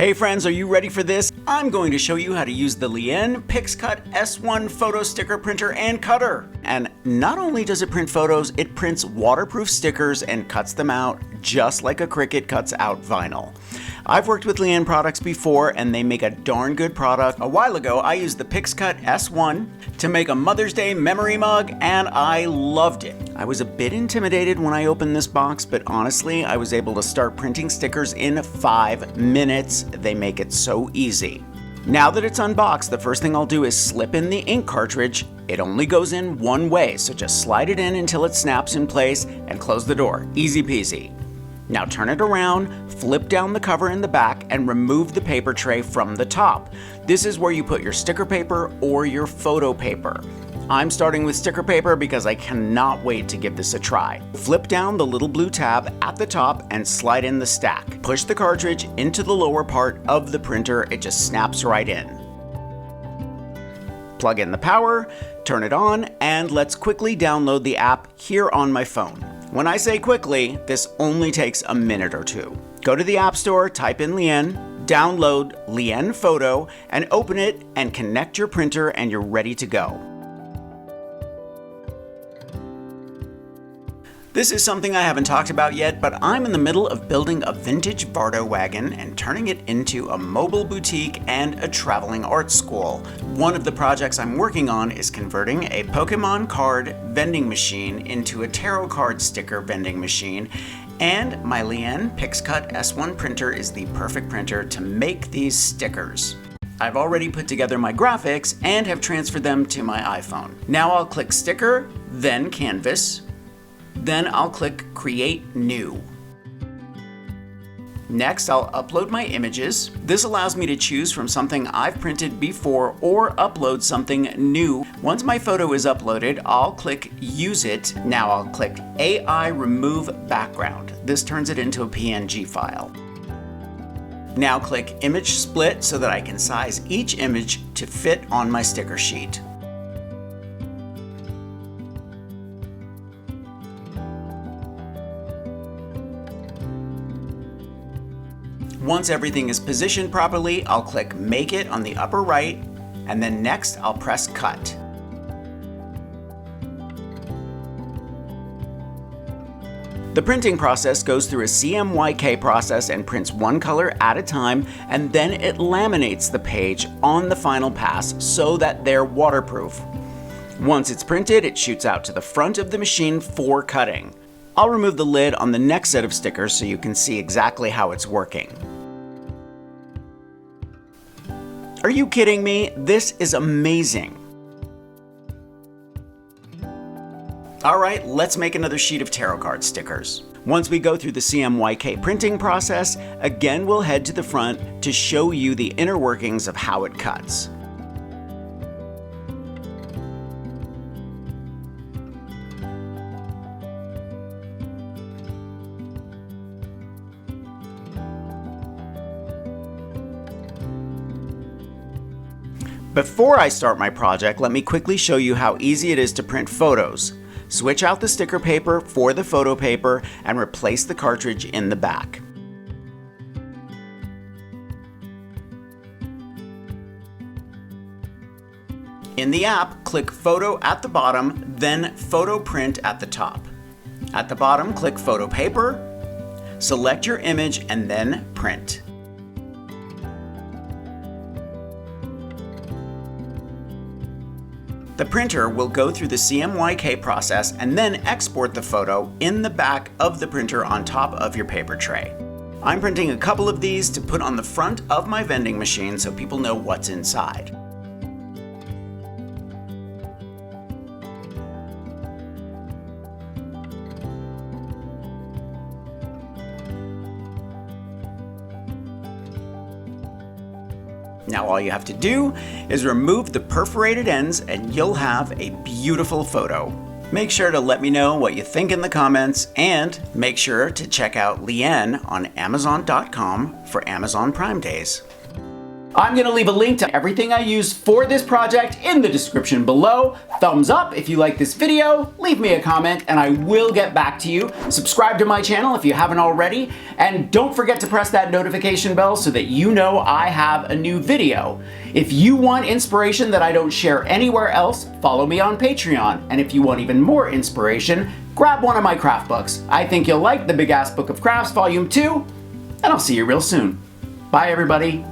Hey friends, are you ready for this? I'm going to show you how to use the Liene PIXCUT S1 photo sticker printer and cutter. And not only does it print photos, it prints waterproof stickers and cuts them out just like a Cricut cuts out vinyl. I've worked with Liene products before and they make a darn good product. A while ago, I used the PIXCUT S1 to make a Mother's Day memory mug and I loved it. I was a bit intimidated when I opened this box, but honestly, I was able to start printing stickers in 5 minutes. They make it so easy. Now that it's unboxed, the first thing I'll do is slip in the ink cartridge. It only goes in one way, so just slide it in until it snaps in place and close the door. Easy peasy. Now turn it around, flip down the cover in the back, and remove the paper tray from the top. This is where you put your sticker paper or your photo paper. I'm starting with sticker paper because I cannot wait to give this a try. Flip down the little blue tab at the top and slide in the stack. Push the cartridge into the lower part of the printer. It just snaps right in. Plug in the power, turn it on, and let's quickly download the app here on my phone. When I say quickly, this only takes a minute or two. Go to the App Store, type in Liene, download Liene Photo, and open it and connect your printer and you're ready to go. This is something I haven't talked about yet, but I'm in the middle of building a vintage vardo wagon and turning it into a mobile boutique and a traveling art school. One of the projects I'm working on is converting a Pokemon card vending machine into a tarot card sticker vending machine, and my Liene PIXCUT S1 printer is the perfect printer to make these stickers. I've already put together my graphics and have transferred them to my iPhone. Now I'll click Sticker, then Canvas. Then I'll click Create New. Next, I'll upload my images. This allows me to choose from something I've printed before or upload something new. Once my photo is uploaded, I'll click Use It. Now I'll click AI Remove Background. This turns it into a PNG file. Now click Image Split so that I can size each image to fit on my sticker sheet. Once everything is positioned properly, I'll click Make It on the upper right, and then next I'll press Cut. The printing process goes through a CMYK process and prints one color at a time, and then it laminates the page on the final pass so that they're waterproof. Once it's printed, it shoots out to the front of the machine for cutting. I'll remove the lid on the next set of stickers so you can see exactly how it's working. Are you kidding me? This is amazing. All right, let's make another sheet of tarot card stickers. Once we go through the CMYK printing process, again we'll head to the front to show you the inner workings of how it cuts. Before I start my project, let me quickly show you how easy it is to print photos. Switch out the sticker paper for the photo paper and replace the cartridge in the back. In the app, click Photo at the bottom, then Photo Print at the top. At the bottom, click Photo Paper, select your image, and then Print. The printer will go through the CMYK process and then export the photo in the back of the printer on top of your paper tray. I'm printing a couple of these to put on the front of my vending machine so people know what's inside. Now all you have to do is remove the perforated ends and you'll have a beautiful photo. Make sure to let me know what you think in the comments and make sure to check out Liene on Amazon.com for Amazon Prime Days. I'm gonna leave a link to everything I used for this project in the description below. Thumbs up if you like this video, leave me a comment, and I will get back to you. Subscribe to my channel if you haven't already, and don't forget to press that notification bell so that you know I have a new video. If you want inspiration that I don't share anywhere else, follow me on Patreon. And if you want even more inspiration, grab one of my craft books. I think you'll like the Big Ass Book of Crafts Volume 2, and I'll see you real soon. Bye everybody.